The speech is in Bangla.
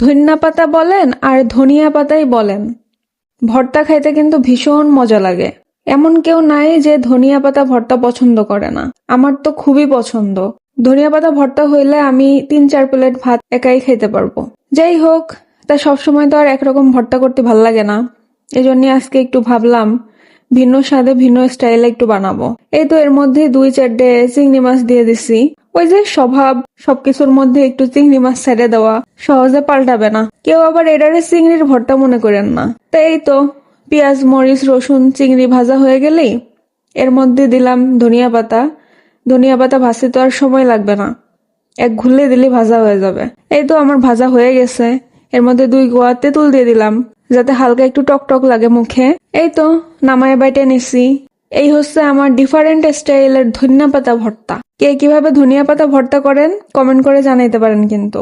ধনিয়া পাতা বলেন আর ধনিয়া পাতাই বলেন, ভর্তা খাইতে কিন্তু ভীষণ মজা লাগে। এমন কেউ নাই যে ধনিয়া পাতা ভর্তা পছন্দ করে না। আমার তো খুবই পছন্দ। ধনিয়া পাতা ভর্তা হইলে আমি 3-4 প্লেট ভাত একাই খাইতে পারবো। যাই হোক, তা সবসময় তো আর একরকম ভর্তা করতে ভাল লাগে না। এজন্য আজকে একটু ভাবলাম ভিন্ন স্বাদে ভিন্ন স্টাইলে একটু বানাবো। এই তো এর মধ্যে 2-4টে চিংড়ি মাছ দিয়ে দিছি। ওই যে স্বভাব, সবকিছুর মধ্যে একটু চিংড়ি মাছ ছেড়ে দেওয়া, সহজে পাল্টাবে না। কেউ আবার এটারে চিংড়ির ভর্তা মনে করেন না। তো এই তো পেঁয়াজ, মরিচ, রসুন, চিংড়ি ভাজা হয়ে গেলেই এর মধ্যে দিলাম ধনিয়া পাতা। ধনিয়া পাতা ভাজতে তো আর সময় লাগবে না, এক ঘুরলে দিলে ভাজা হয়ে যাবে। এই তো আমার ভাজা হয়ে গেছে। এর মধ্যে 2 কোয়া তেঁতুল দিয়ে দিলাম যাতে হালকা একটু টক টক লাগে মুখে। এই তো নামায় বাইটে নিছি। এই হচ্ছে আমার ডিফারেন্ট স্টাইলের ধনিয়া পাতা ভর্তা। কে কিভাবে ধনিয়া পাতা ভর্তা করেন কমেন্ট করে জানাইতে পারেন কিন্তু।